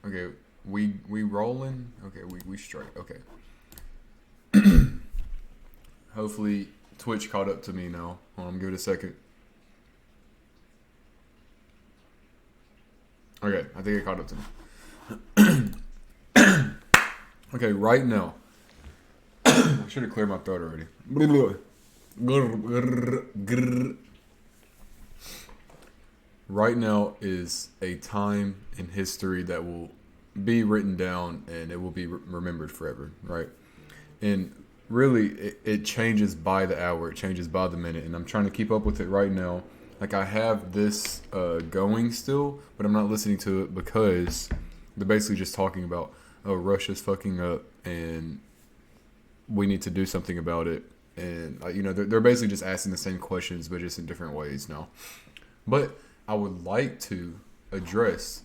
Okay, we rolling. Okay, we straight. Okay. Hopefully Twitch caught up to me now. Hold on, give it a second. Okay, I think it caught up to me. Okay, right now. I should have cleared my throat already. Right now is a time in history that will be written down and it will be remembered forever, right? And really, it changes by the hour, it changes by the minute, and I'm trying to keep up with it right now. Like, I have this going still, but I'm not listening to it because they're basically just talking about, oh, Russia's fucking up and we need to do something about it. And, they're basically just asking the same questions, but just in different ways now. But I would like to address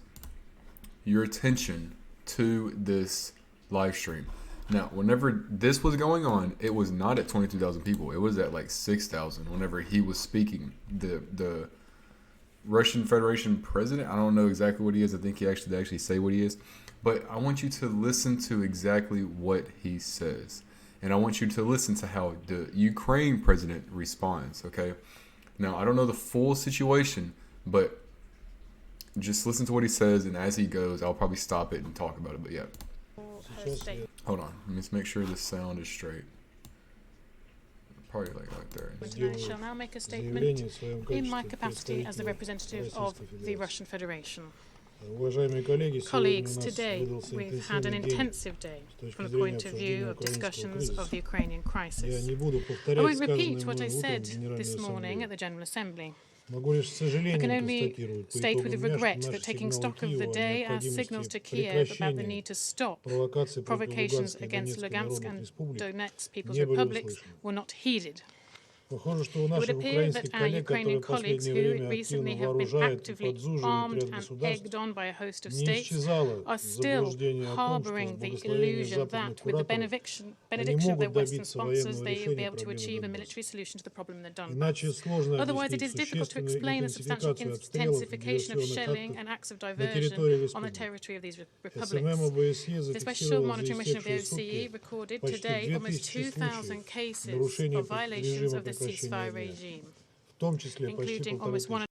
your attention to this live stream. Now, whenever this was going on, it was not at 22,000 people. It was at like 6,000 whenever he was speaking. The Russian Federation president, I don't know exactly what he is. I think he actually say what he is. But I want you to listen to exactly what he says. And I want you to listen to how the Ukraine president responds, okay? Now, I don't know the full situation, but just listen to what he says, and as he goes, I'll probably stop it and talk about it, but yeah. Hold on, let me just make sure the sound is straight. Probably like there. I shall now make a statement in my capacity as the representative of the Russian Federation. Colleagues, today we've had an intensive day from the point of view of discussions of the Ukrainian crisis. I won't repeat what I said this morning at the General Assembly. I can only state with regret that taking stock of the day, our signals to Kiev about the need to stop provocations against Lugansk and Donetsk People's Republics were not heeded. It would appear that our Ukrainian colleagues, who recently have been actively armed and egged on by a host of states, are still harboring the illusion that, with the benediction of their Western sponsors, they will be able to achieve a military solution to the problem in the Donbass. Otherwise, it is difficult to explain the substantial intensification of shelling and acts of diversion on the territory of these republics. The Special Monitoring Mission of the OSCE recorded today almost 2,000 cases of violations of the ceasefire regime, including almost one.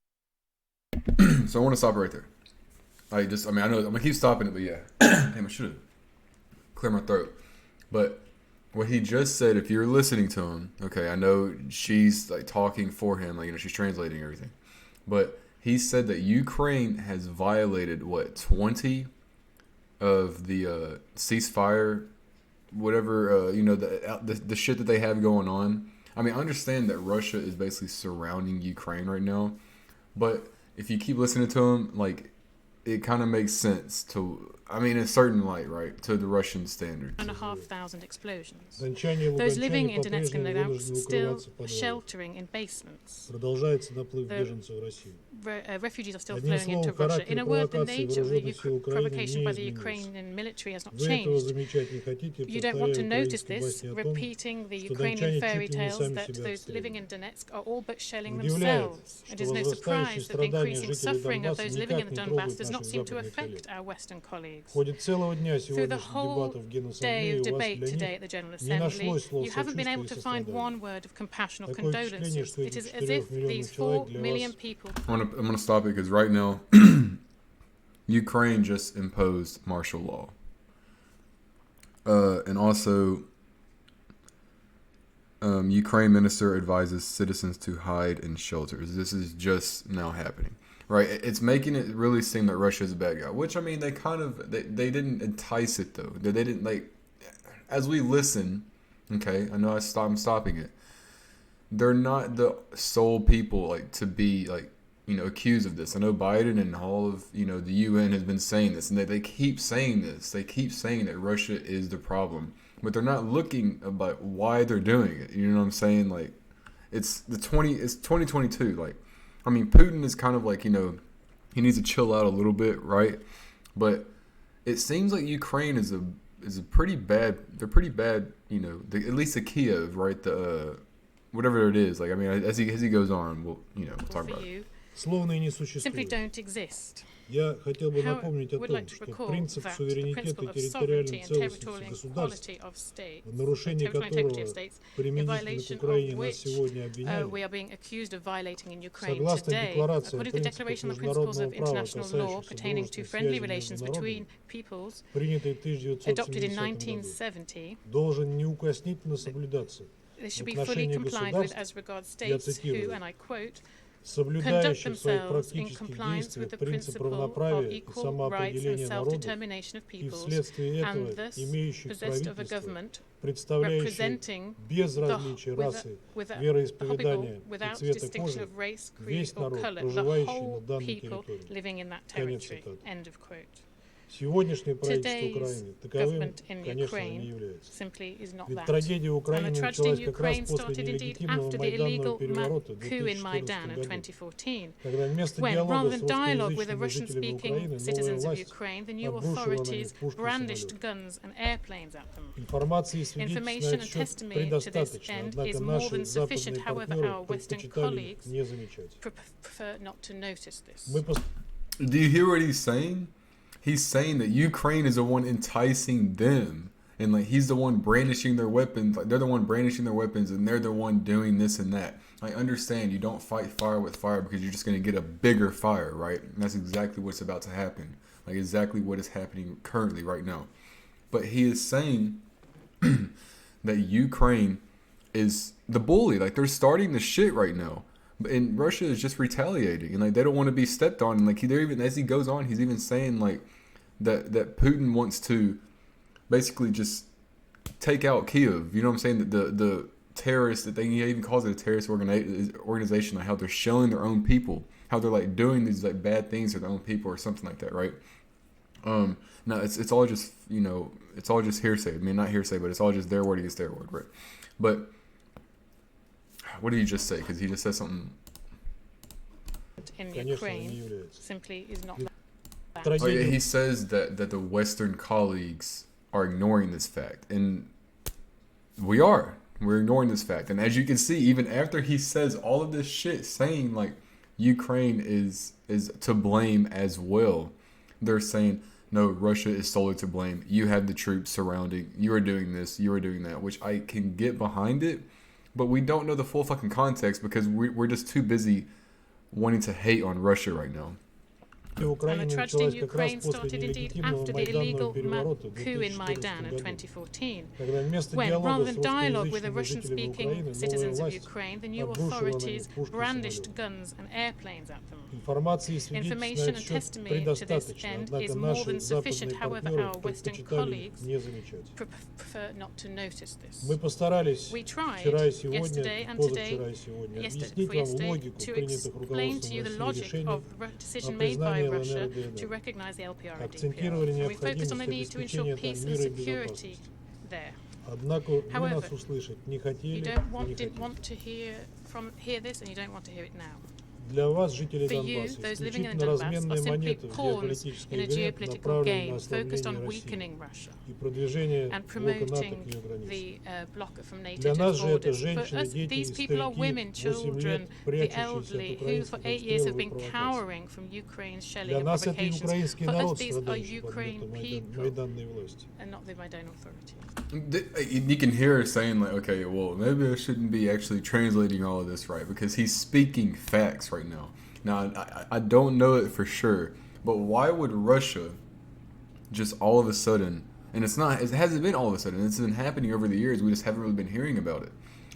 So I want to stop right there. I know I'm gonna keep stopping it, but yeah, damn, I should have cleared my throat. But what he just said, if you're listening to him, okay, I know she's like talking for him, like she's translating everything, but he said that Ukraine has violated 20 of the ceasefire, whatever, the shit that they have going on. I mean, I understand that Russia is basically surrounding Ukraine right now, but if you keep listening to him, like, it kind of makes sense to, in a certain light, right, to the Russian standards. 1,500 explosions. Those living in Donetsk and Lugansk still sheltering in basements. Refugees are still flowing into Russia. In a word, the nature of the provocation by the Ukrainian military has not changed. You don't want to notice this, repeating the Ukrainian fairy tales that those living in Donetsk are all but shelling themselves. It is no surprise that the increasing suffering of those living in the Donbass does not seem to affect our Western colleagues. Through the whole day of debate today at the General Assembly, you haven't been able to find one word of compassion or condolences. It is as if these 4 million people... I'm going to stop it because right now, Ukraine just imposed martial law. And also, Ukraine minister advises citizens to hide in shelters. This is just now happening. Right, it's making it really seem that Russia is a bad guy, which, they kind of, they didn't entice it, though. They didn't, as we listen, okay, I know I'm stopping it. They're not the sole people, to be, accused of this. I know Biden and all of, the UN has been saying this, and they keep saying this. They keep saying that Russia is the problem, but they're not looking about why they're doing it. You know what I'm saying? It's 2022, Putin is kind of he needs to chill out a little bit, right? But it seems like Ukraine is a pretty bad. They're pretty bad, at least the Kiev, right? The whatever it is. As he goes on, we'll talk about it. Simply don't exist. Я хотел бы напомнить о том, что принцип суверенитета и территориальной целостности государств, в нарушении которого применительно к Украине нас сегодня обвиняют, согласно Декларации о принципах международного права, касающихся дружественных связей между народами, принятой в 1970 году, должен неукоснительно соблюдаться в отношении государств, я цитирую, соблюдающих в своих практических действиях принцип равноправия и самоопределения народов и вследствие этого имеющих правительство, представляющее без различия расы, вероисповедания и цвета кожи весь народ, проживающий на данной территории. Конец цитаты. Сегодняшнее правительство Украины таковым, конечно, не является. Ведь трагедия Украины началась как раз после нелегитимного майданного переворота в 2014 году, когда вместо диалога с русскоязычными жителями Украины новая власть обрушила на них пушки и самолеты. Информации и свидетельств на этот счет предостаточно, однако наши западные партнеры предпочитали их не замечать. Do you hear what he's saying? He's saying that Ukraine is the one enticing them, and like he's the one brandishing their weapons. Like they're the one brandishing their weapons, and they're the one doing this and that. I understand you don't fight fire with fire because you're just going to get a bigger fire, right? And that's exactly what's about to happen. Like exactly what is happening currently right now. But he is saying that Ukraine is the bully. Like they're starting the shit right now. And Russia is just retaliating, and like they don't want to be stepped on. And like they're even, as he goes on, he's even saying like that Putin wants to basically just take out Kyiv. You know what I'm saying? That the terrorists, that he even calls it a terrorist organization, like how they're shelling their own people, how they're like doing these like bad things to their own people or something like that, right? No, it's all just, you know, it's all just hearsay. I mean, not hearsay, but it's all just their word against their word, right? But what did he just say? Because he just said something. In Ukraine simply is not that. Oh, yeah, he says that the Western colleagues are ignoring this fact, and we're ignoring this fact. And as you can see, even after he says all of this shit, saying like Ukraine is to blame as well, they're saying no, Russia is solely to blame. You have the troops surrounding. You are doing this. You are doing that, which I can get behind it. But we don't know the full fucking context because we're just too busy wanting to hate on Russia right now. And the tragedy in Ukraine started indeed after the illegal coup in Maidan in 2014, when, rather than dialogue with the Russian-speaking citizens of Ukraine, the new authorities brandished guns and airplanes at them. Information and testimony to this end is more than sufficient, however, our Western colleagues prefer not to notice this. We tried yesterday and today, to explain to you the logic of the decision made by Russia to recognize the LPR-DPR. And we focused on the need to ensure peace and security there. However, you didn't want to hear this, and you don't want to hear it now. Для вас, жители For you, Донбасса, those living in исключительно Donbass разменные are simply монеты в pawns геополитической in a игре, geopolitical направленные на game focused on ослабление weakening России Russia и продвижение and блока НАТО к promoting ее границам. the blocker from NATO Для to нас its же это borders. For женщины, us, дети и these people are старики, women, 8 children, лет the прячущиеся elderly, от who for украинских 8 years have обстрелов и been провокаций. cowering from Ukraine's shelling Для and нас это и provocations. украинский For us, народ, these are страдающий под Ukraine гнетом people майданной власти. and not the Maidan authorities. You can hear her saying like, okay, well, maybe I shouldn't be actually translating all of this right because he's speaking facts right now. Now, I don't know it for sure, but why would Russia just all of a sudden, and it hasn't been all of a sudden, it's been happening over the years, we just haven't really been hearing about it.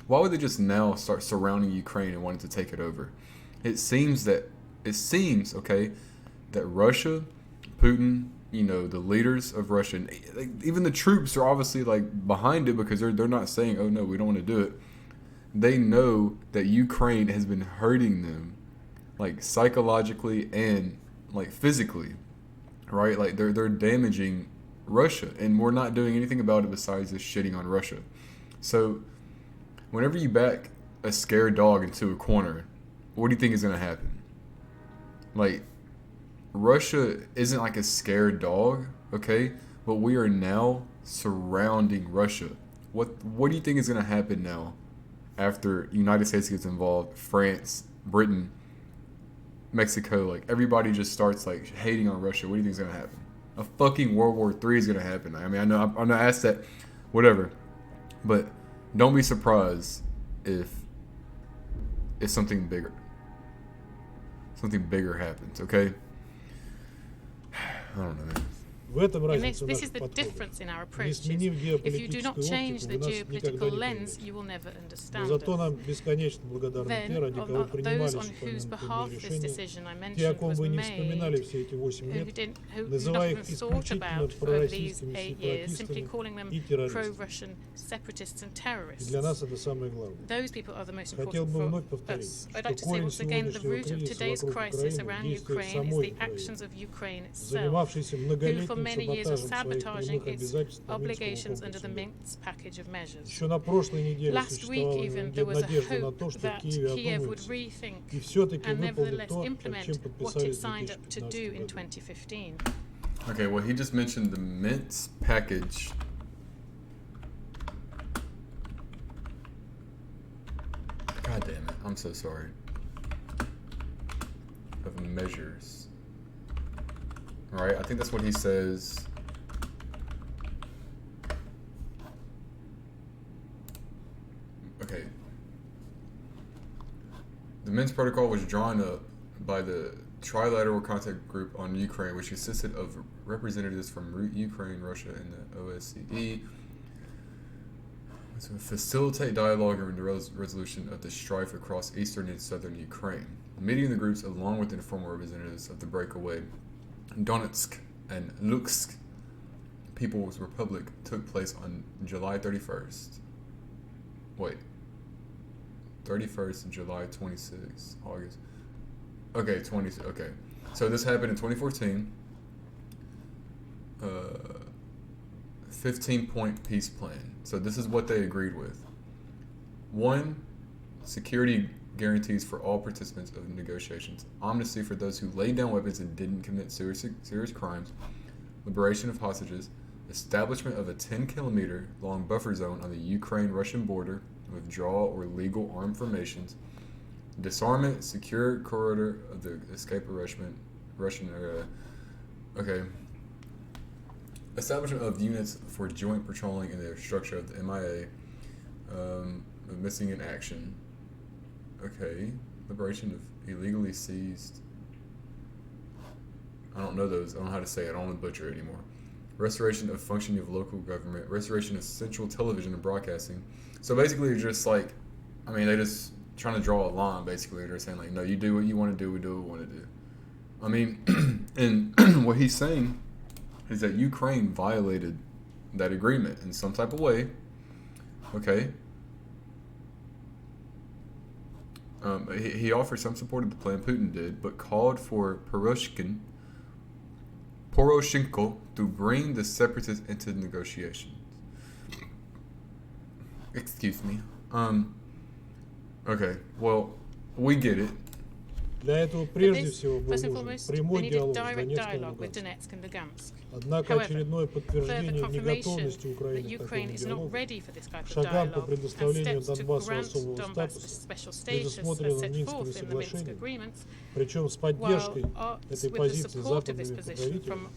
Why would they just now start surrounding Ukraine and wanting to take it over? It seems, okay, that Russia, Putin, you know, the leaders of Russia, and even the troops are obviously like behind it because they're not saying, oh no, we don't want to do it. They know that Ukraine has been hurting them, like psychologically and like physically, right? Like they're damaging Russia, and we're not doing anything about it besides just shitting on Russia. So whenever you back a scared dog into a corner, what do you think is going to happen? Like, Russia isn't like a scared dog, okay? But we are now surrounding Russia. What do you think is going to happen now after United States gets involved, France, Britain, Mexico, like everybody just starts like hating on Russia, what do you think is gonna happen? A fucking World War III is gonna happen. I mean, I know I'm not asked that, whatever, but don't be surprised if something bigger happens. Okay, I don't know, man. This is the difference in our approaches. If you do not change the geopolitical lens, you will never understand us. Then, those on whose behalf this decision I mentioned was made, who not even thought about for over these 8 years, simply calling them pro-Russian separatists and terrorists. Those people are the most important for us. I'd like to say once again, the root of today's crisis around Ukraine is the actions of Ukraine itself, who for many years of sabotaging its obligations under the Minsk package of measures. Last week even, there was a hope that Kiev would rethink and nevertheless implement what it signed up to do in 2015. Okay, well, he just mentioned the Minsk package. God damn it, I'm so sorry. Of measures. Right, I think that's what he says. Okay. The Minsk Protocol was drawn up by the Trilateral Contact Group on Ukraine, which consisted of representatives from Ukraine, Russia, and the OSCE, to facilitate dialogue and the resolution of the strife across eastern and southern Ukraine. Meeting the groups, along with informal representatives of the breakaway Donetsk and Luhansk People's Republic, took place on July 31st. Wait. 31st, July 26th, August. Okay, okay. So this happened in 2014. 15-point peace plan. So this is what they agreed with. 1, security guarantees for all participants of negotiations, amnesty for those who laid down weapons and didn't commit serious crimes, liberation of hostages, establishment of a 10-kilometer long buffer zone on the Ukraine-Russian border, withdrawal or legal armed formations, disarmament, secure corridor of the escape of Russian area. Okay. Establishment of units for joint patrolling in the structure of the MIA, missing in action. Okay, liberation of illegally seized. I don't know those. I don't know how to say it. I don't want to butcher it anymore. Restoration of functioning of local government. Restoration of central television and broadcasting. So basically, it's just like, I mean, they're just trying to draw a line. Basically, they're saying like, no, you do what you want to do. We do what we want to do. I mean, and what he's saying is that Ukraine violated that agreement in some type of way. Okay. He offered some support of the plan, Putin did, but called for Poroshenko to bring the separatists into negotiations. Excuse me. Okay, well, we get it. Для этого прежде всего был нужен прямой диалог с Донецком и Луганском. Однако очередное подтверждение неготовности Украины к такому диалогу, шагам по предоставлению Донбассу особого статуса, предусмотрено в Минскими соглашениями, причем с поддержкой этой позиции западными покровителями,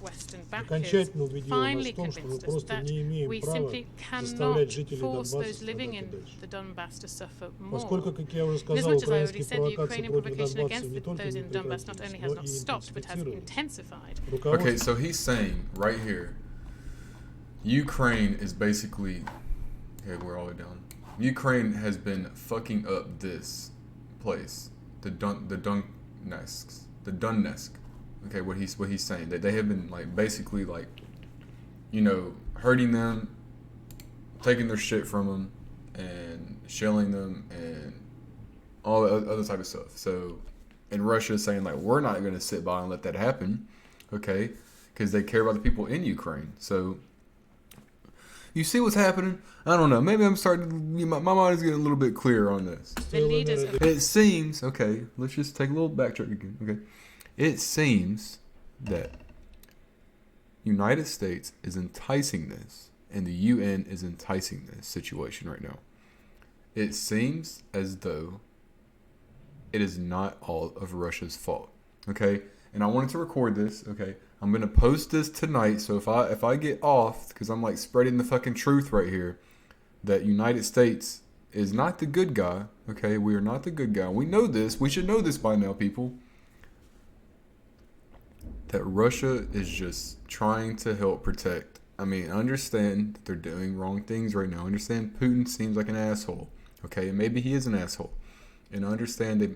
окончательно убедило нас в том, что мы просто не имеем права заставлять жителей Донбасса страдать дальше. Поскольку, как я уже сказал, украинские провокации против Донбасса не только не прекратились, но и интенсифицировались. Okay, so he's saying right here, Ukraine is basically, okay, we're all the way down. Ukraine has been fucking up this place, the Donetsk. Okay, what he's saying, that they have been like basically like, you know, hurting them, taking their shit from them, and shelling them, and all the other type of stuff. So, and Russia is saying like, we're not going to sit by and let that happen, okay? Because they care about the people in Ukraine. So, you see what's happening? I don't know. Maybe I'm starting to, my mind is getting a little bit clearer on this. It seems, okay, let's just take a little backtrack again, okay? It seems that United States is enticing this, and the UN is enticing this situation right now. It seems as though it is not all of Russia's fault. okay? And I wanted to record this, okay? I'm gonna post this tonight. So if I get off, because I'm like spreading the fucking truth right here, that United States is not the good guy, okay? We are not the good guy. We know this. We should know this by now, people. That Russia is just trying to help protect. I mean, understand that they're doing wrong things right now. Understand Putin seems like an asshole, okay? And maybe he is an asshole. And understand that,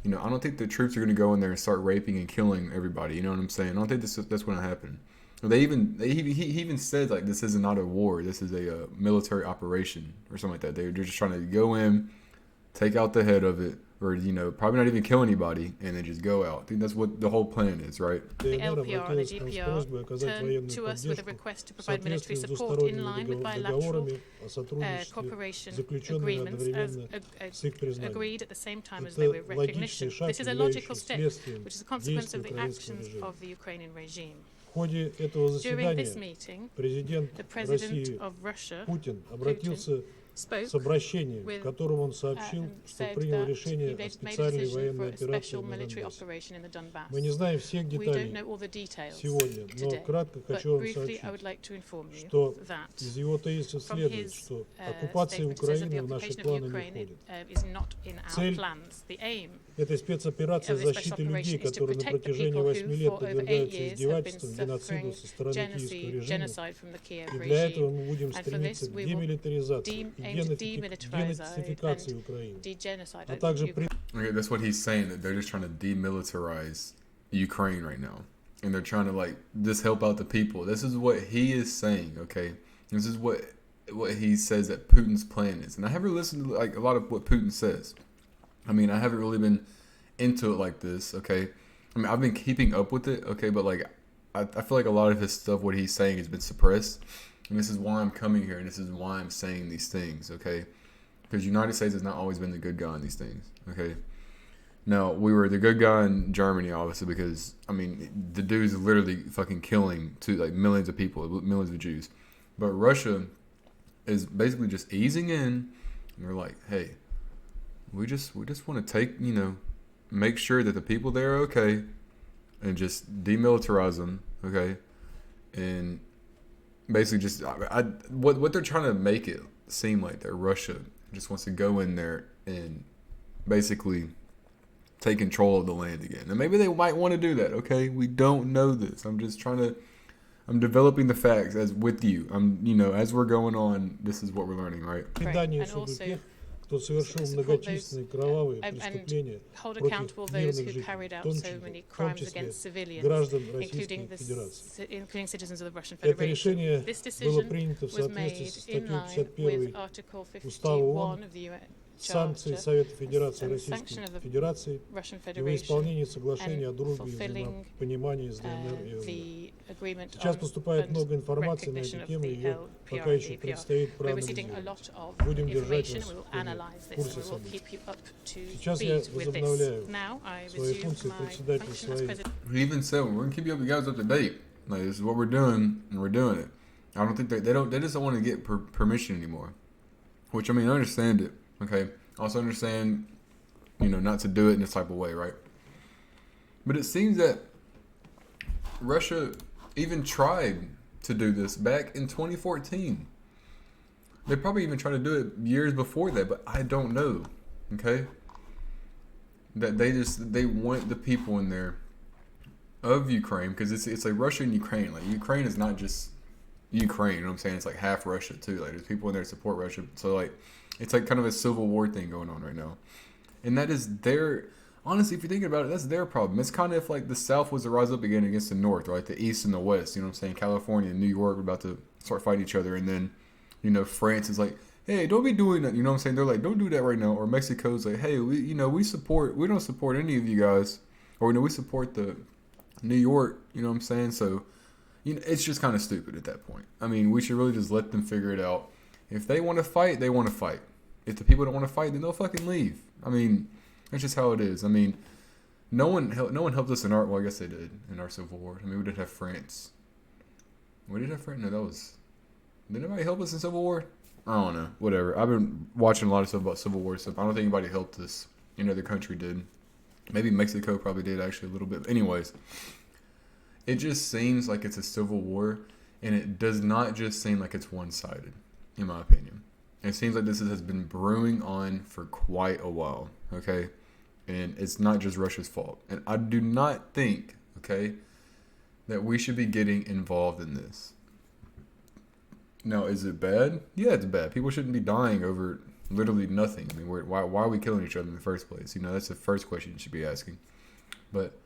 you know, I don't think the troops are going to go in there and start raping and killing everybody. You know what I'm saying? I don't think that's going to happen. He even said, like, this is not a war. This is a military operation or something like that. They're just trying to go in, take out the head of it, or, you know, probably not even kill anybody, and then just go out. I think that's what the whole plan is, right? The LPR and the GPR turned to us with a request to provide military support in line with bilateral cooperation agreements as agreed at the same time as they were recognition. This is a logical step, which is a consequence of the actions of the Ukrainian regime. During this meeting, the President of Russia, Putin, spoke с обращением, в котором он сообщил, что принял решение о специальной военной операции на Донбассе. Мы не знаем всех деталей сегодня, но кратко хочу вам сообщить, что из его тезиса следует, что оккупация Украины в наши планы не входит. Цель этой спецоперации защиты людей, которые на протяжении 8 лет подвергаются издевательствам, геноциду со стороны киевского режима. И для этого мы будем стремиться к демилитаризации и денацификации Украины, а также Okay, that's what he's saying, that they're just trying to demilitarize Ukraine right now. And they're trying to, like, just help out the people. This is what he is saying, okay? This is what he says that Putin's plan is. And I haven't listened to, like, a lot of what Putin says. I mean, I haven't really been into it like this, okay? I mean, I've been keeping up with it, okay? But, like, I feel like a lot of his stuff, what he's saying, has been suppressed. And this is why I'm coming here, and this is why I'm saying these things, okay? Because United States has not always been the good guy in these things, okay? Now, we were the good guy in Germany, obviously, because, I mean, the dude's literally fucking killing millions of people, millions of Jews. But Russia is basically just easing in, and they're like, hey, we just want to take, you know, make sure that the people there are okay, and just demilitarize them, okay? And basically just, what they're trying to make it seem like that Russia just wants to go in there and basically take control of the land again. And maybe they might want to do that, okay? We don't know this. I'm developing the facts as with you. As we're going on, this is what we're learning, right? кто совершил многочисленные кровавые преступления против мирных жителей, в том числе граждан Российской Федерации. Это решение было принято в соответствии со статьей 51 Устава ООН, санкции Совета Федерации Российской Федерации и во исполнении соглашения о дружбе и взаимопонимании с ДНР и ЛНР. Сейчас поступает много информации на эту тему, ее пока еще предстоит проанализировать. Будем держать вас в курсе событий. Сейчас я возобновляю свои функции председателя своей. He even said, we're going to keep you guys up to date. Like, this is what we're doing, and we're doing it. I don't think they just don't want to get permission anymore. Which, I mean, I understand it. Okay, also understand, not to do it in this type of way, right? But it seems that Russia even tried to do this back in 2014. They probably even tried to do it years before that, but I don't know, okay? That they want the people in there of Ukraine, because it's like Russia and Ukraine. Like, Ukraine is not just Ukraine, you know what I'm saying? It's like half Russia too. Like, there's people in there to support Russia. So, like, it's like kind of a civil war thing going on right now. And that is honestly, if you're thinking about it, that's their problem. It's kind of if like the South was to rise up again against the North, right? The East and the West, you know what I'm saying? California and New York were about to start fighting each other. And then, France is like, hey, don't be doing that. You know what I'm saying? They're like, don't do that right now. Or Mexico's like, hey, we don't support any of you guys. Or, we support the New York, you know what I'm saying? So, it's just kind of stupid at that point. I mean, we should really just let them figure it out. If they want to fight, they want to fight. If the people don't want to fight, then they'll fucking leave. I mean, that's just how it is. I mean, no one helped us in I guess they did in our Civil War. I mean, we did have France. We did have France? No, did anybody help us in Civil War? I don't know. Whatever. I've been watching a lot of stuff about Civil War stuff. I don't think anybody helped us. Any other country did. Maybe Mexico probably did actually a little bit. Anyways, it just seems like it's a civil war, and it does not just seem like it's one-sided, in my opinion. It seems like this has been brewing on for quite a while, okay? And it's not just Russia's fault. And I do not think, okay, that we should be getting involved in this. Now, is it bad? Yeah, it's bad. People shouldn't be dying over literally nothing. I mean, why are we killing each other in the first place? You know, that's the first question you should be asking. But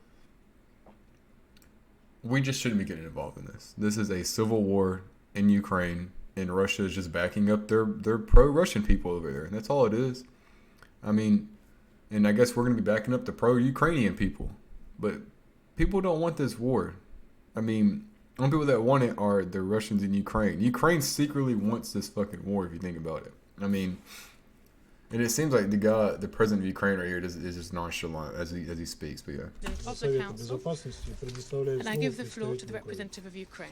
we just shouldn't be getting involved in this. This is a civil war in Ukraine, and Russia is just backing up their pro-Russian people over there. And that's all it is. I mean, and I guess we're going to be backing up the pro-Ukrainian people. But people don't want this war. I mean, the only people that want it are the Russians in Ukraine. Ukraine secretly wants this fucking war, if you think about it. I mean, and it seems like the president of Ukraine right here is just nonchalant as he speaks. But yeah. Of the Council, and I give the floor to the representative of Ukraine.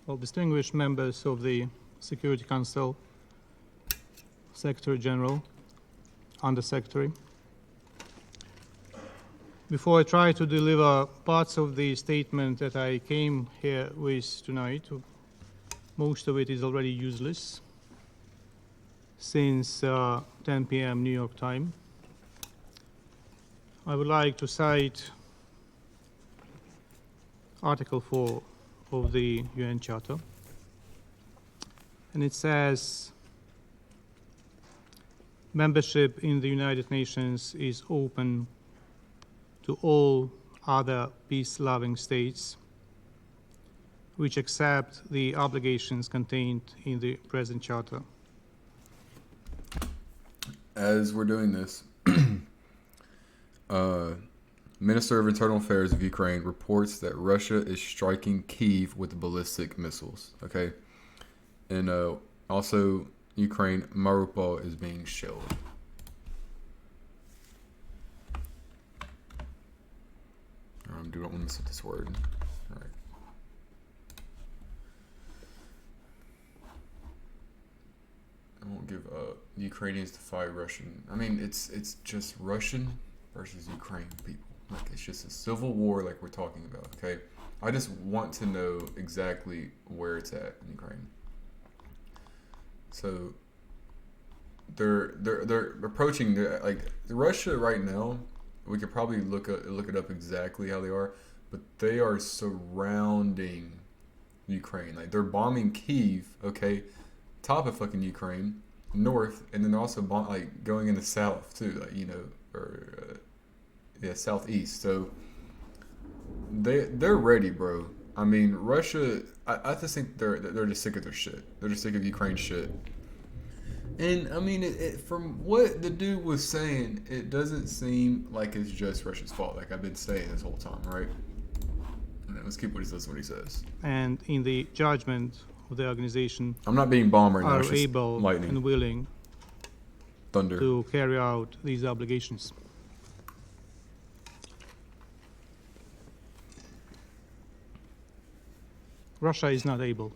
Well, distinguished members of the Security Council, Secretary General, Under Secretary. Before I try to deliver parts of the statement that I came here with tonight, most of it is already useless since 10 p.m. New York time. I would like to cite Article 4 of the UN Charter. And it says, membership in the United Nations is open to all other peace-loving states which accept the obligations contained in the present charter. As we're doing this, Minister of Internal Affairs of Ukraine reports that Russia is striking Kyiv with ballistic missiles. Okay, and also Ukraine, Mariupol is being shelled. Do not want to miss this word. All right. I won't give Ukrainians to fight Russian. I mean, it's just Russian versus Ukraine people. Like, it's just a civil war like we're talking about, okay? I just want to know exactly where it's at in Ukraine. So they're approaching Russia right now. We could probably look it up exactly how they are, but they are surrounding Ukraine. Like, they're bombing Kyiv, okay, top of fucking Ukraine, north, and then they're also going in the south too, like, you know, or southeast. So they're ready, bro. I mean, Russia. I just think they're just sick of their shit. They're just sick of Ukraine shit. And I mean, from what the dude was saying, it doesn't seem like it's just Russia's fault. Like I've been saying this whole time, right? Let's keep what he says. And in the judgment of the organization, I'm not being bomb right now. Are able lightning and willing thunder to carry out these obligations. Russia is not able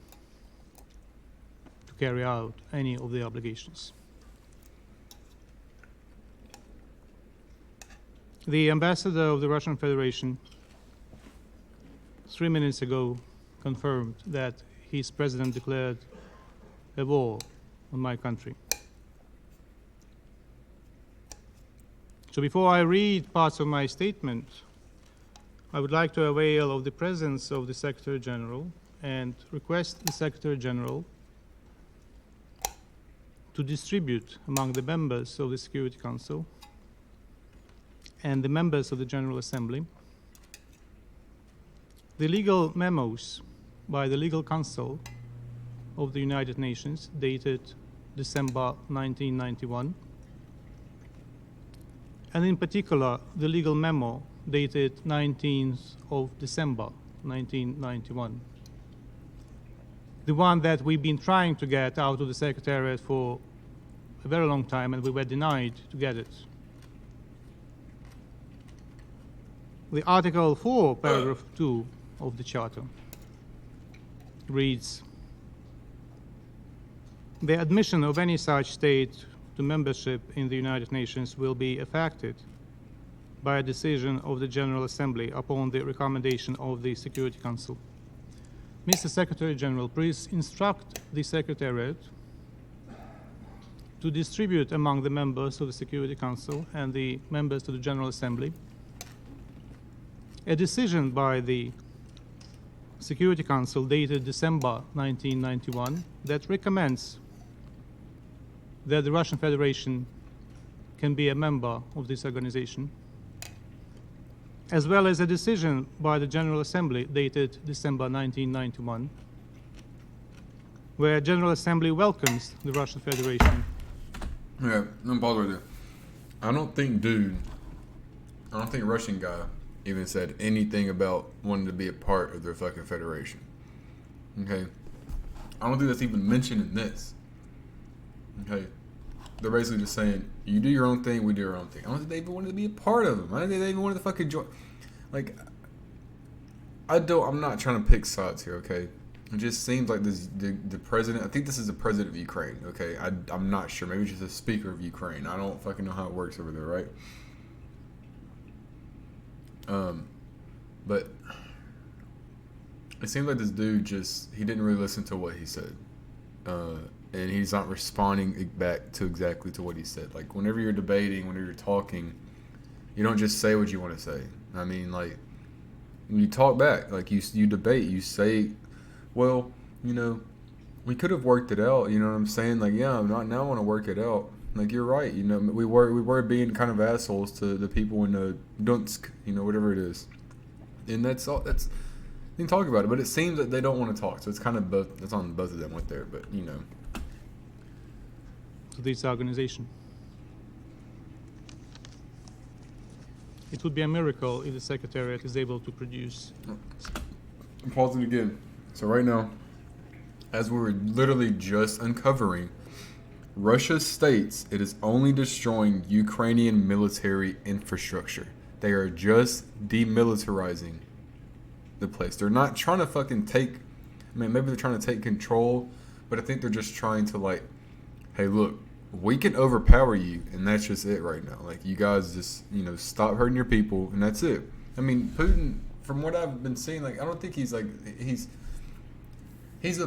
to carry out any of the obligations. The ambassador of the Russian Federation 3 minutes ago confirmed that his president declared a war on my country. So before I read parts of my statement, I would like to avail of the presence of the Secretary General and request the Secretary General to distribute among the members of the Security Council and the members of the General Assembly the legal memos by the Legal Council of the United Nations dated December 1991, and in particular the legal memo dated 19th of December 1991. The one that we've been trying to get out of the Secretariat for a very long time, and we were denied to get it. The Article 4, Paragraph 2 of the Charter reads, the admission of any such state to membership in the United Nations will be affected by a decision of the General Assembly upon the recommendation of the Security Council. Mr. Secretary General, please instruct the Secretariat to distribute among the members of the Security Council and the members of the General Assembly a decision by the Security Council dated December 1991 that recommends that the Russian Federation can be a member of this organization, as well as a decision by the General Assembly dated December 1991, where General Assembly welcomes the Russian Federation. Yeah, don't bother with it. I don't think Russian guy even said anything about wanting to be a part of their fucking federation. Okay? I don't think that's even mentioned in this. Okay? They're basically just saying, you do your own thing, we do our own thing. I don't think they even wanted to be a part of them. I don't think they even wanted to fucking join. Like, I'm not trying to pick sides here, okay? It just seems like the president, I think this is the president of Ukraine, okay? I'm not sure. Maybe just a speaker of Ukraine. I don't fucking know how it works over there, right? But it seems like this dude he didn't really listen to what he said. And he's not responding back to exactly to what he said. Like, whenever you're debating, whenever you're talking, you don't just say what you want to say. I mean, like, you talk back. Like, you debate. You say, well, you know, we could have worked it out. You know what I'm saying? Like, yeah, now I want to work it out. Like, you're right. You know, we were being kind of assholes to the people in Donetsk, you know, whatever it is. And that's all. You can talk about it, but it seems that they don't want to talk. So it's kind of both. It's on both of them right there. But, you know. To this organization. It would be a miracle if the Secretariat is able to produce. I'm pausing again. So right now, as we were literally just uncovering, Russia states it is only destroying Ukrainian military infrastructure. They are just demilitarizing the place. They're not trying to fucking maybe they're trying to take control, but I think they're just trying to, like, hey, look, we can overpower you, and that's just it right now. Like, you guys just, you know, stop hurting your people, and that's it. I mean, Putin, from what I've been seeing, like, I don't think he's a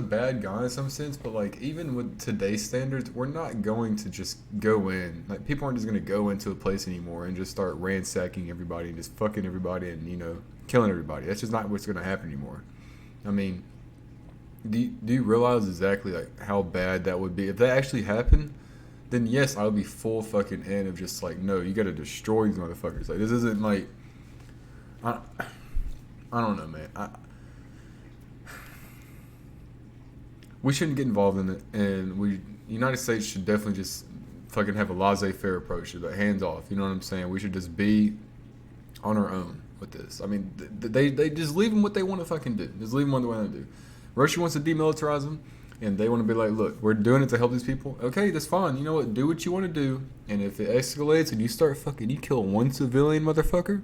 bad guy in some sense, but, like, even with today's standards, we're not going to just go in. Like, people aren't just going to go into a place anymore and just start ransacking everybody and just fucking everybody and, you know, killing everybody. That's just not what's going to happen anymore. I mean, do you realize exactly, like, how bad that would be? If that actually happened, then yes, I would be full fucking in of just like, no, you got to destroy these motherfuckers. Like, this isn't like, I don't know, man. We shouldn't get involved in it, and United States should definitely just fucking have a laissez-faire approach, like hands off. You know what I'm saying? We should just be on our own with this. I mean, they just leave them what they want to fucking do. Just leave them what they want to do. Russia wants to demilitarize them. And they want to be like, look, we're doing it to help these people. Okay, that's fine. You know what? Do what you want to do. And if it escalates and you start you kill one civilian motherfucker,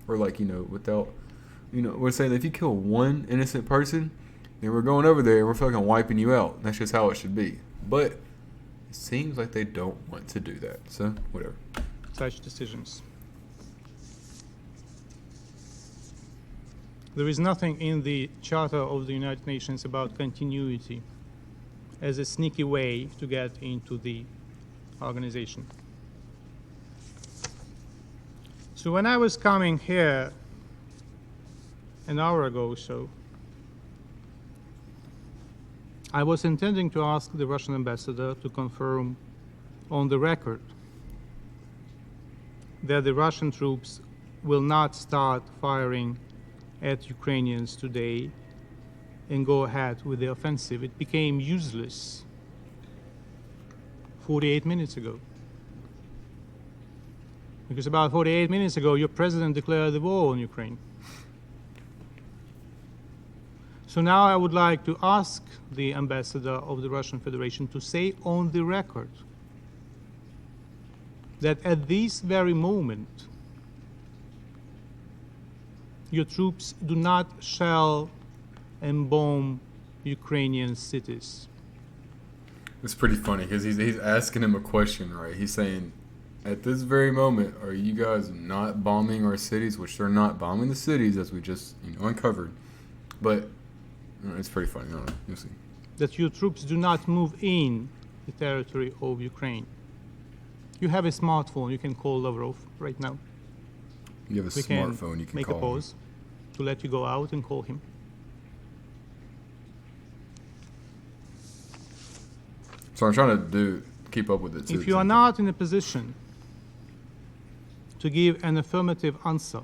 or like, you know, without, you know, we're saying that if you kill one innocent person, then we're going over there and we're fucking wiping you out. That's just how it should be. But it seems like they don't want to do that. So, whatever. Such decisions. There is nothing in the Charter of the United Nations about continuity as a sneaky way to get into the organization. So when I was coming here an hour ago or so, I was intending to ask the Russian ambassador to confirm on the record that the Russian troops will not start firing at Ukrainians today and go ahead with the offensive. It became useless 48 minutes ago. Because about 48 minutes ago, your president declared the war on Ukraine. So now I would like to ask the ambassador of the Russian Federation to say on the record that at this very moment, your troops do not shell and bomb Ukrainian cities. It's pretty funny because he's asking him a question, right? He's saying, at this very moment, are you guys not bombing our cities? Which they're not bombing the cities, as we just uncovered. But it's pretty funny. I don't know. You'll see. That your troops do not move in the territory of Ukraine. You have a smartphone. You can call Lavrov right now. You have a smartphone. You can make call a pause him. To let you go out and call him. So I'm trying to keep up with it too. If you are not in a position to give an affirmative answer,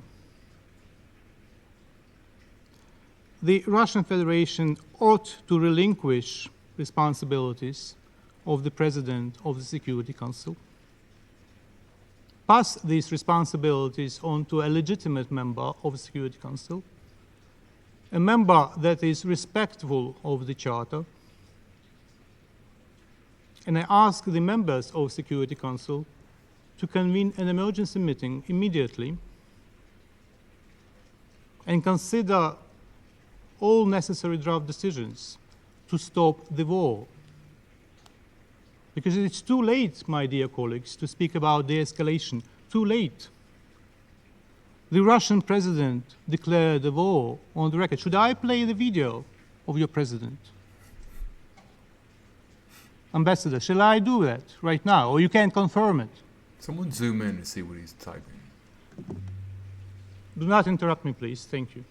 the Russian Federation ought to relinquish responsibilities of the President of the Security Council, pass these responsibilities on to a legitimate member of the Security Council, a member that is respectful of the Charter. And I ask the members of Security Council to convene an emergency meeting immediately and consider all necessary draft decisions to stop the war. Because it's too late, my dear colleagues, to speak about de-escalation. Too late. The Russian president declared the war on the record. Should I play the video of your president? Ambassador, shall I do that right now, or you can't confirm it? Someone zoom in and see what he's typing. Do not interrupt me, please. Thank you.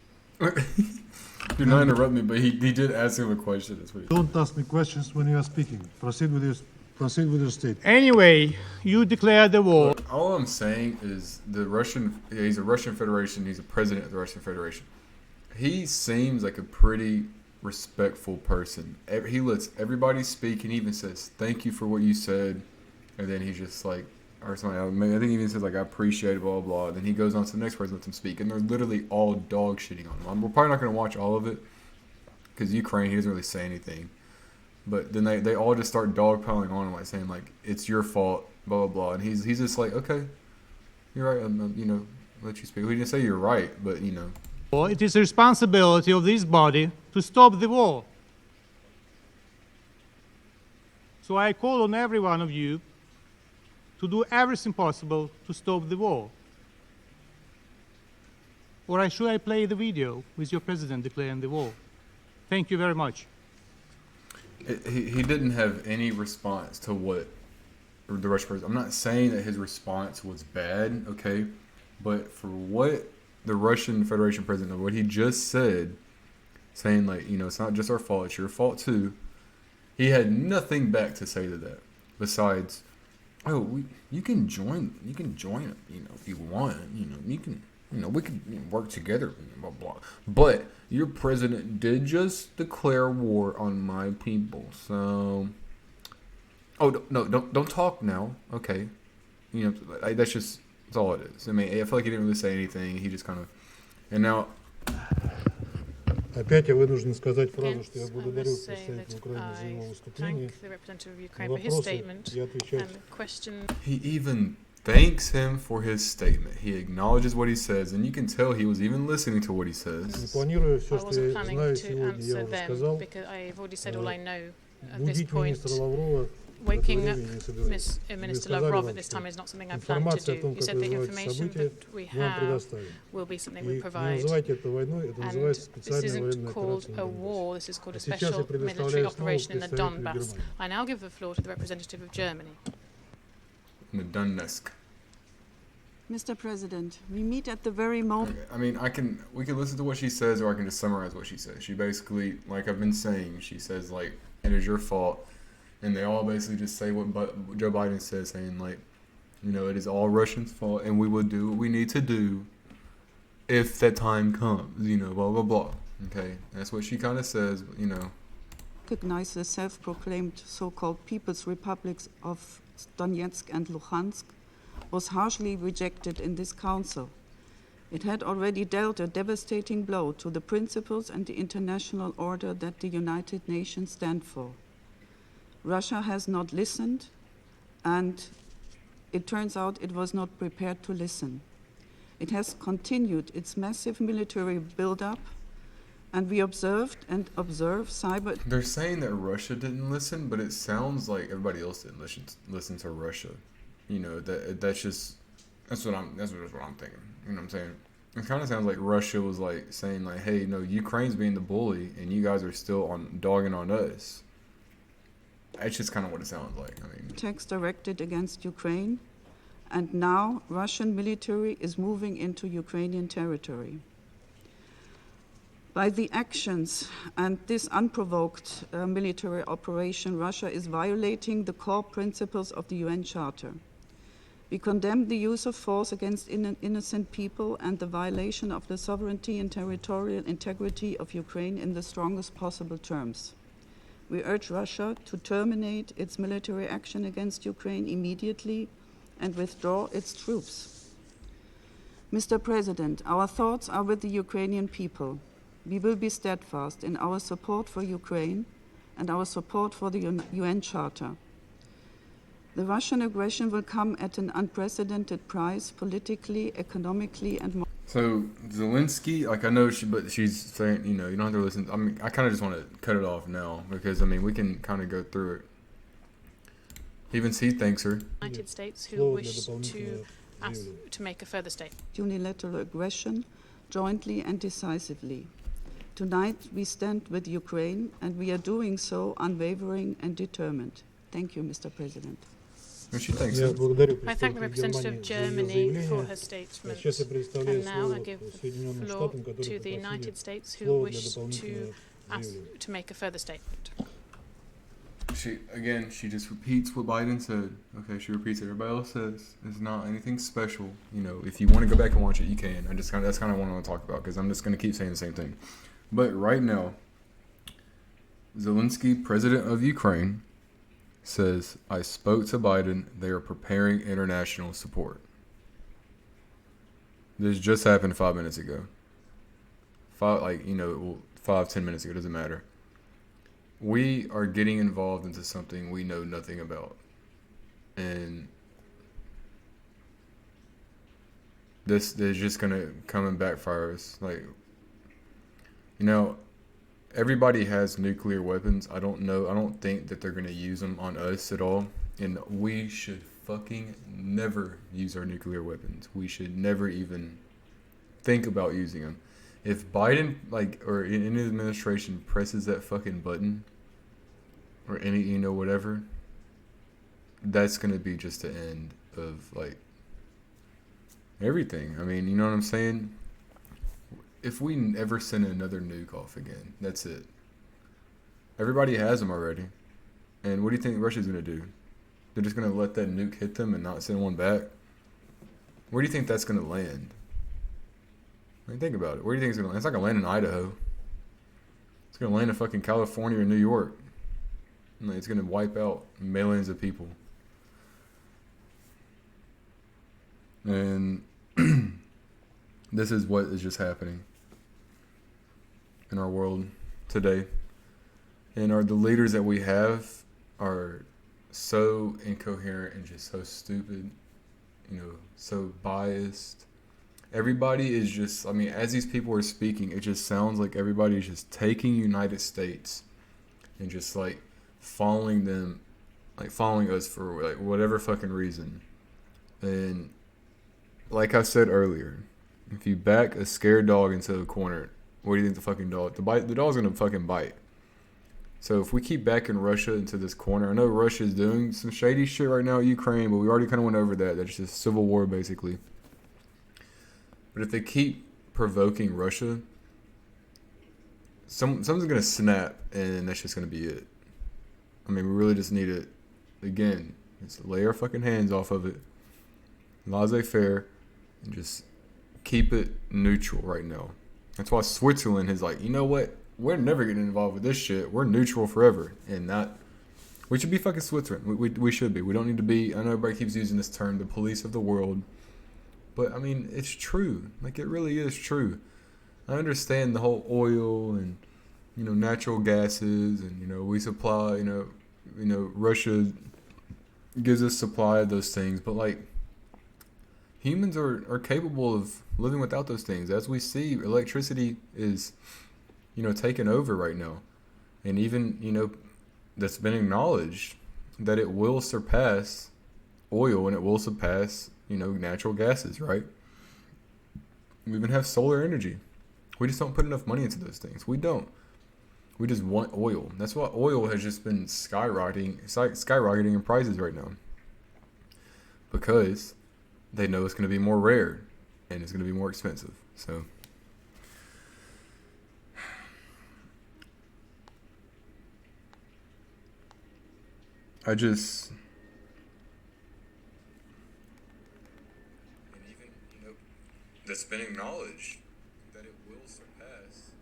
Do not interrupt me, but he did ask him a question. That's what Don't ask me questions when you are speaking. Proceed with your statement. Anyway, you declared the war. All I'm saying is he's a Russian Federation, he's a president of the Russian Federation. He seems like a pretty respectful person. He lets everybody speak and even says, thank you for what you said. And then he's just like, or something, I think he even says like, I appreciate it, blah, blah, blah. Then he goes on to the next person, lets him speak. And they're literally all dog shitting on him. We're probably not going to watch all of it because Ukraine, he doesn't really say anything. But then they all just start dogpiling on him, like saying like, it's your fault, blah, blah, blah. And he's just like, okay, you're right, let you speak. We didn't say you're right, but It is the responsibility of this body to stop the war. So I call on every one of you to do everything possible to stop the war. Or should I play the video with your president declaring the war? Thank you very much. He didn't have any response to what the Russian president. I'm not saying that his response was bad, okay? But for what the Russian Federation president, what he just said, saying like, it's not just our fault, it's your fault too. He had nothing back to say to that besides, you can join it, if you want, you can, we can work together, blah, blah. But your president did just declare war on my people, so. Oh no! Don't talk now. Okay, that's all it is. I mean, I feel like he didn't really say anything. He just kind of, and now. Опять я вынужден сказать фразу, что я благодарю представителя Украины за его выступление. На вопросы я отвечаю. He even thanks him for his statement. He acknowledges what he says, and you can tell he was even listening to what he says. Не планируя все, что я знаю сегодня, я уже сказал. Будить министра Лаврова. Waking up Minister Lavrov at this time is not something I plan to do. You said the information that we have will be something we provide. And this isn't called a war, this is called a special military operation in the Donbass. I now give the floor to the representative of Germany. In the Donetsk. Mr. President, we meet at the very moment. I mean, we can listen to what she says, or I can just summarize what she says. She basically, like I've been saying, she says like, it is your fault. And they all basically just say what Joe Biden says, saying like, it is all Russians' fault, and we will do what we need to do if that time comes, blah, blah, blah. Okay, that's what she kind of says, Recognize the self-proclaimed so-called People's Republics of Donetsk and Luhansk was harshly rejected in this council. It had already dealt a devastating blow to the principles and the international order that the United Nations stand for. Russia has not listened, and it turns out it was not prepared to listen. It has continued its massive military buildup And we observed and observe cyber... They're saying that Russia didn't listen, but it sounds like everybody else didn't listen to Russia. You know, that's what I'm thinking. You know what I'm saying? It kind of sounds like Russia was like saying like, hey, no, Ukraine's being the bully and you guys are still dogging on us. That's just kind of what it sounds like. I mean, attacks directed against Ukraine, and now Russian military is moving into Ukrainian territory. By the actions and this unprovoked military operation, Russia is violating the core principles of the UN Charter. We condemn the use of force against innocent people and the violation of the sovereignty and territorial integrity of Ukraine in the strongest possible terms. We urge Russia to terminate its military action against Ukraine immediately and withdraw its troops. Mr. President, our thoughts are with the Ukrainian people. We will be steadfast in our support for Ukraine and our support for the UN Charter. The Russian aggression will come at an unprecedented price, politically, economically, and so Zelensky, like I know she's saying, you know, you don't have to listen. I mean, I kind of just want to cut it off now because I mean we can kind of go through it. Even he thanks her. United States who wish to make a further statement. Unilateral aggression, jointly and decisively. Tonight we stand with Ukraine, and we are doing so unwavering and determined. Thank you, Mr. President. And she thanks her. I thank the representative of Germany for her statement. And now I give the floor to the United States who wish to make a further statement. She just repeats what Biden said. Okay, she repeats it. Everybody else says it's not anything special. You know, if you want to go back and watch it, you can. That's kind of what I want to talk about because I'm just going to keep saying the same thing. But right now, Zelensky, president of Ukraine, says, I spoke to Biden. They are preparing international support. This just happened 5 minutes ago. 5-10 minutes ago, doesn't matter. We are getting involved into something we know nothing about. And this is just going to come and backfire us. Like, you know, everybody has nuclear weapons. I don't think that they're going to use them on us at all. And we should fucking never use our nuclear weapons. We should never even think about using them. If Biden, or any administration presses that fucking button, or any, whatever, that's going to be just the end of, everything. I mean, you know what I'm saying? If we ever send another nuke off again, that's it. Everybody has them already. And what do you think Russia's going to do? They're just going to let that nuke hit them and not send one back? Where do you think that's going to land? I mean, think about it. Where do you think it's going to land? It's not going to land in Idaho. It's going to land in fucking California or New York. It's going to wipe out millions of people. And this is what is just happening in our world today. And the leaders that we have are so incoherent and just so stupid, so biased. Everybody is just, as these people are speaking, it just sounds like everybody is just taking United States and just following them, following us for whatever fucking reason. And like I said earlier, if you back a scared dog into a corner, what do you think the fucking dog? The dog's gonna fucking bite. So if we keep backing Russia into this corner, I know Russia's doing some shady shit right now in Ukraine, but we already kind of went over that. That's just civil war, basically. But if they keep provoking Russia, something's gonna snap, and that's just gonna be it. We really just need to, again, just lay our fucking hands off of it, laissez-faire, and just keep it neutral right now. That's why Switzerland is you know what? We're never getting involved with this shit. We're neutral forever. And we should be fucking Switzerland. We should be. We don't need to be, I know everybody keeps using this term, the police of the world. But, it's true. It really is true. I understand the whole oil and, natural gases and, we supply, Russia gives us supply of those things. But, humans are capable of living without those things. As we see, electricity is, taken over right now. And even, that's been acknowledged that it will surpass oil and it will surpass, natural gases, right? We even have solar energy. We just don't put enough money into those things. We don't. We just want oil. That's why oil has just been skyrocketing in prices right now. Because they know it's going to be more rare and it's going to be more expensive. So that's been acknowledged that it will surpass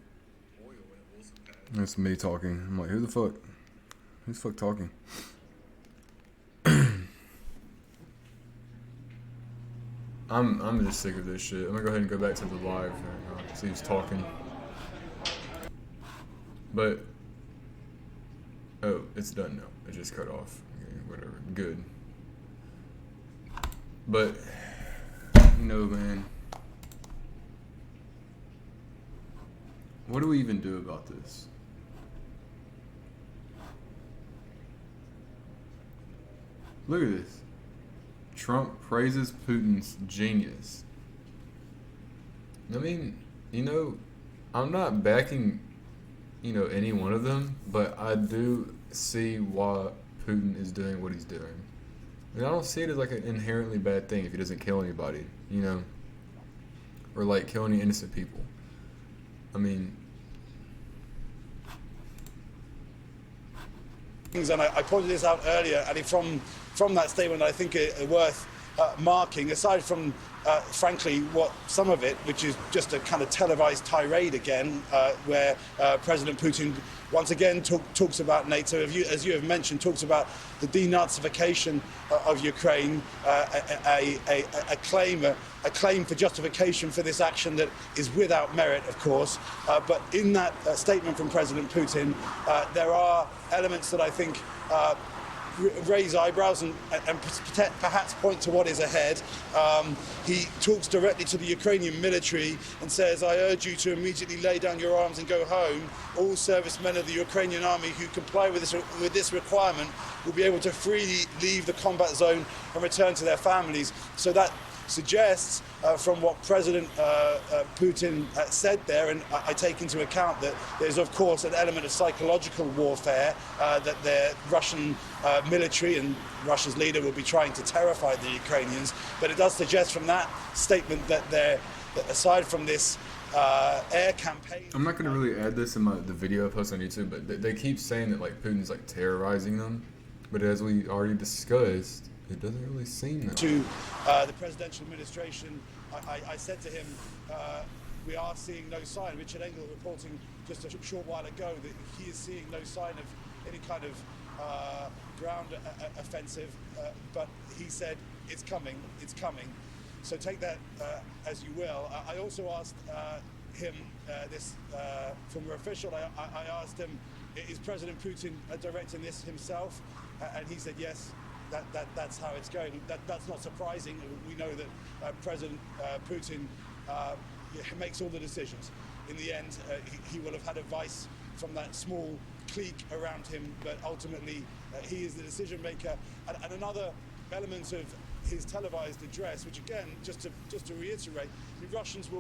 oil and it will surpass. That's me talking. I'm like, who's the fuck talking? I'm just sick of this shit. I'm gonna go ahead and go back to the live and see who's talking. But it's done now. It just cut off. Okay, whatever. Good. But man. What do we even do about this? Look at this. Trump praises Putin's genius. I mean, I'm not backing, any one of them, but I do see why Putin is doing what he's doing. And I don't see it as like an inherently bad thing if he doesn't kill anybody, or like kill any innocent people. I mean, and I pointed this out earlier, and from that statement, I think it worth marking, aside from, frankly, what some of it, which is just a kind of televised tirade again, where President Putin once again talks about NATO, as you have mentioned, talks about the denazification of Ukraine, a claim for justification for this action that is without merit, of course. But in that statement from President Putin, there are elements that I think raise eyebrows and perhaps point to what is ahead. He talks directly to the Ukrainian military and says, "I urge you to immediately lay down your arms and go home. All servicemen of the Ukrainian army who comply with this requirement will be able to freely leave the combat zone and return to their families." So that suggests, from what President Putin said there, and I take into account that there's of course an element of psychological warfare, that the Russian military and Russia's leader will be trying to terrify the Ukrainians, but it does suggest from that statement that aside from this air campaign. I'm not going to really add this in the video I post on YouTube, but they keep saying that like Putin's like terrorizing them, but as we already discussed, it doesn't really seem that. To the presidential administration, I said to him, we are seeing no sign. Richard Engel reporting just a short while ago that he is seeing no sign of any kind of ground offensive, but he said it's coming. So take that as you will. I also asked him this from an official. I asked him, is President Putin directing this himself? And he said yes. That's how it's going. That's not surprising. We know that President Putin makes all the decisions. In the end, he will have had advice from that small clique around him, but ultimately he is the decision maker. And another element of his televised address, which again, just to reiterate, many Russians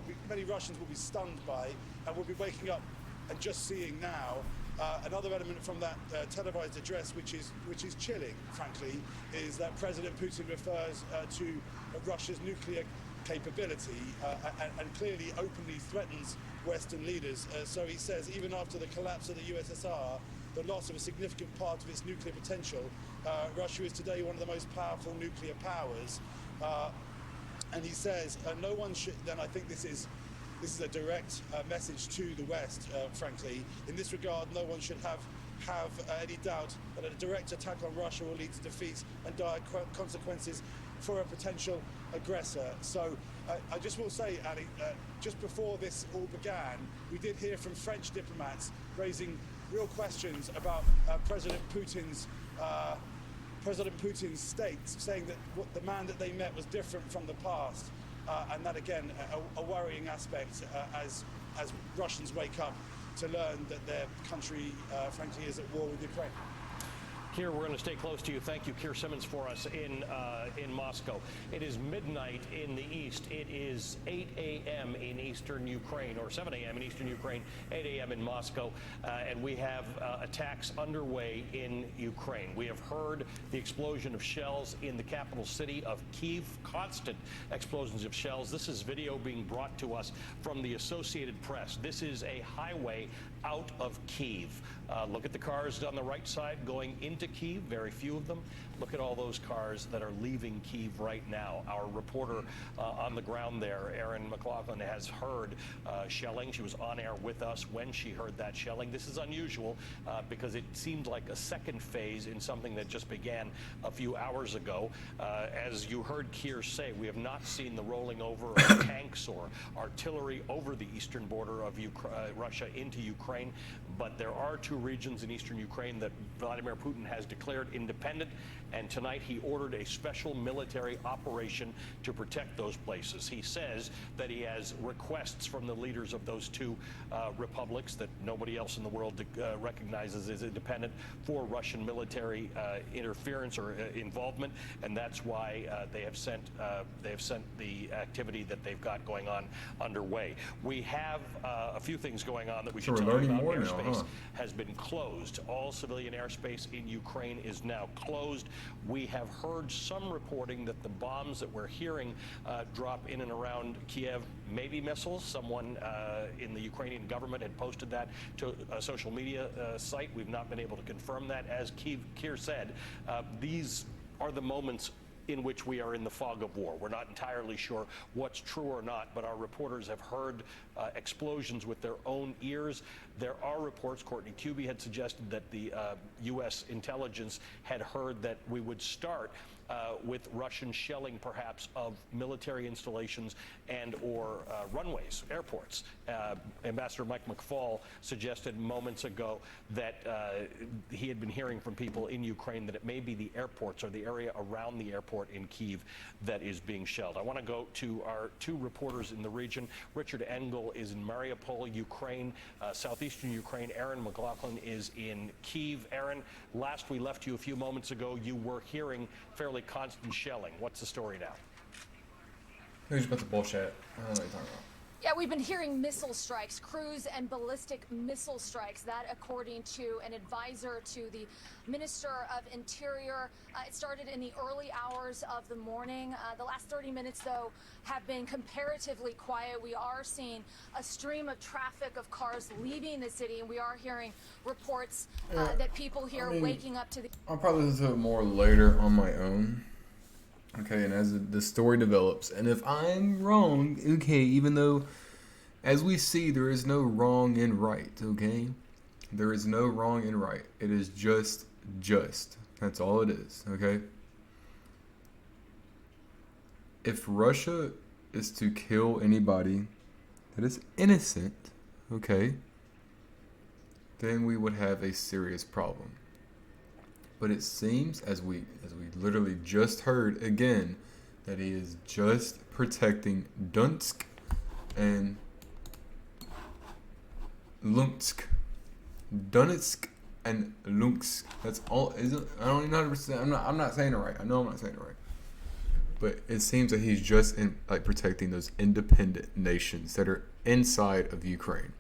will be stunned by and will be waking up and just seeing now. Another element from that televised address, which is chilling, frankly, is that President Putin refers to Russia's nuclear capability and clearly openly threatens Western leaders. So he says, even after the collapse of the USSR, the loss of a significant part of its nuclear potential, Russia is today one of the most powerful nuclear powers. And he says, no one should, then I think this is a direct message to the West, frankly. In this regard, no one should have any doubt that a direct attack on Russia will lead to defeat and dire consequences for a potential aggressor. So I just will say, Ali, just before this all began, we did hear from French diplomats raising real questions about President Putin's state, saying that the man that they met was different from the past. And that, again, a worrying aspect as Russians wake up to learn that their country, frankly, is at war with Ukraine. Keir, we're going to stay close to you. Thank you, Keir Simmons, for us in Moscow. It is midnight in the east. It is 8 a.m. in eastern Ukraine, or 7 a.m. in eastern Ukraine, 8 a.m. in Moscow, and we have attacks underway in Ukraine. We have heard the explosion of shells in the capital city of Kyiv, constant explosions of shells. This is video being brought to us from the Associated Press. This is a highway out of Kyiv. Look at the cars on the right side going into Kyiv, very few of them. Look at all those cars that are leaving Kyiv right now. Our reporter on the ground there, Erin McLaughlin, has heard shelling. She was on air with us when she heard that shelling. This is unusual because it seemed like a second phase in something that just began a few hours ago. As you heard Keir say, we have not seen the rolling over of tanks or artillery over the eastern border of Russia into Ukraine, but there are two regions in eastern Ukraine that Vladimir Putin has declared independent, and tonight he ordered a special military operation to protect those places. He says that he has requests from the leaders of those two republics that nobody else in the world recognizes as independent for Russian military interference or involvement, and that's why they have sent the activity that they've got going on underway. We have a few things going on that we should tell you about. Airspace has been closed. All civilian airspace in Ukraine is now closed. We have heard some reporting that the bombs that we're hearing drop in and around Kiev may be missiles. Someone in the Ukrainian government had posted that to a social media site. We've not been able to confirm that. As Keir said, these are the moments in which we are in the fog of war. We're not entirely sure what's true or not, but our reporters have heard explosions with their own ears. There are reports, Courtney Kube had suggested that the U.S. intelligence had heard that we would start with Russian shelling, perhaps, of military installations and or runways, airports. Ambassador Mike McFaul suggested moments ago that he had been hearing from people in Ukraine that it may be the airports or the area around the airport in Kyiv that is being shelled. I want to go to our two reporters in the region. Richard Engel is in Mariupol, Ukraine, southeastern Ukraine. Erin McLaughlin is in Kyiv. Erin, last we left you a few moments ago, you were hearing fairly constant shelling. What's the story now? Who's got the bullshit? I don't know what you're talking about. Yeah, we've been hearing missile strikes, cruise and ballistic missile strikes. That, according to an advisor to the Minister of Interior. It started in the early hours of the morning. The last 30 minutes, though, have been comparatively quiet. We are seeing a stream of traffic of cars leaving the city, and we are hearing reports that people here waking up to the... I'll probably listen to it more later on my own. Okay, and as the story develops, and if I'm wrong, okay, even though, as we see, there is no wrong and right, okay? There is no wrong and right. It is just. That's all it is, okay? If Russia is to kill anybody that is innocent, okay, then we would have a serious problem. But it seems, as we literally just heard again, that he is just protecting Donetsk and Luhansk. Donetsk and Luhansk. That's all. I don't even know how to say. I'm not saying it right. I know I'm not saying it right. But it seems that he's just protecting those independent nations that are inside of Ukraine,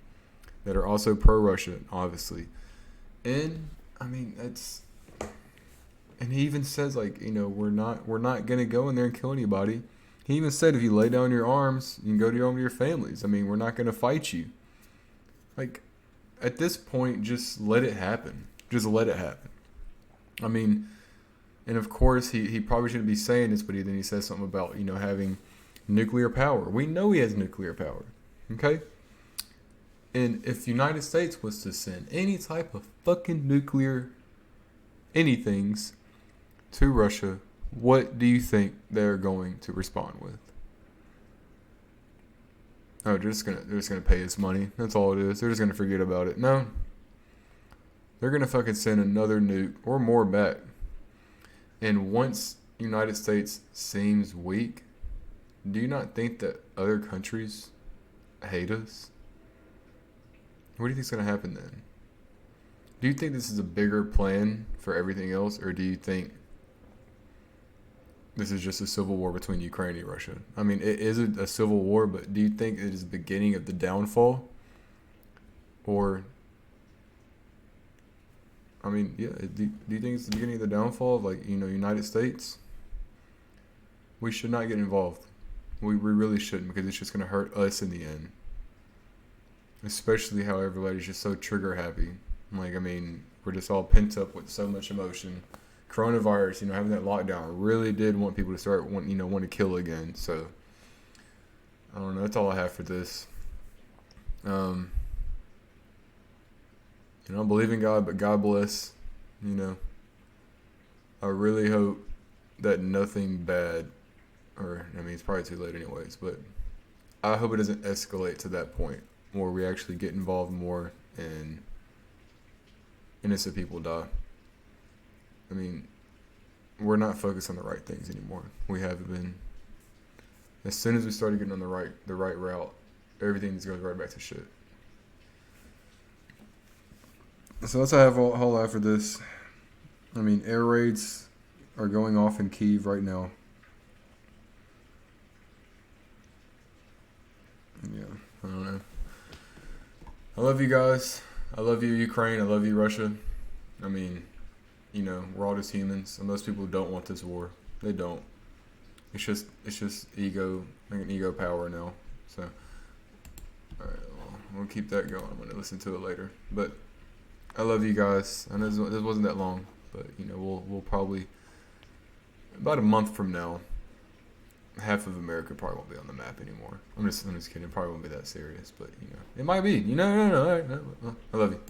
that are also pro-Russia, obviously. And I mean, that's. And he even says, we're not gonna go in there and kill anybody. He even said, if you lay down your arms, you can go to your families. I mean, we're not gonna fight you. At this point, just let it happen. Just let it happen. I mean, and of course, he probably shouldn't be saying this, but then he says something about, having nuclear power. We know he has nuclear power, okay? And if the United States was to send any type of fucking nuclear anythings to Russia, what do you think they're going to respond with? Oh, they're just gonna pay us money. That's all it is. They're just gonna forget about it. No. They're gonna fucking send another nuke or more back. And once the United States seems weak, do you not think that other countries hate us? What do you think's going to happen then? Do you think this is a bigger plan for everything else, or do you think this is just a civil war between Ukraine and Russia? I mean, it is a civil war, but do you think it is the beginning of the downfall? Or, I mean, yeah, do you think it's the beginning of the downfall of, like, United States? We should not get involved. We really shouldn't, because it's just going to hurt us in the end. Especially how everybody's just so trigger happy. Like, I mean, we're just all pent up with so much emotion. Coronavirus, having that lockdown really did want people to start want to kill again. So, I don't know. That's all I have for this. I believe in God, but God bless. I really hope that nothing bad, it's probably too late anyways, but I hope it doesn't escalate to that point where we actually get involved more and innocent people die. I mean, we're not focused on the right things anymore. We haven't been. As soon as we started getting on the right route, everything just goes right back to shit. So that's all I have for this. I mean, air raids are going off in Kyiv right now. Yeah, I don't know. I love you guys. I love you, Ukraine. I love you, Russia. I mean, we're all just humans, and most people don't want this war. They don't. It's just ego, like an ego power now. So, all right, we'll keep that going. I'm gonna listen to it later. But I love you guys. I know this wasn't that long, but we'll probably, about a month from now, half of America probably won't be on the map anymore. I'm just kidding. It probably won't be that serious, but it might be. No. All right, I love you.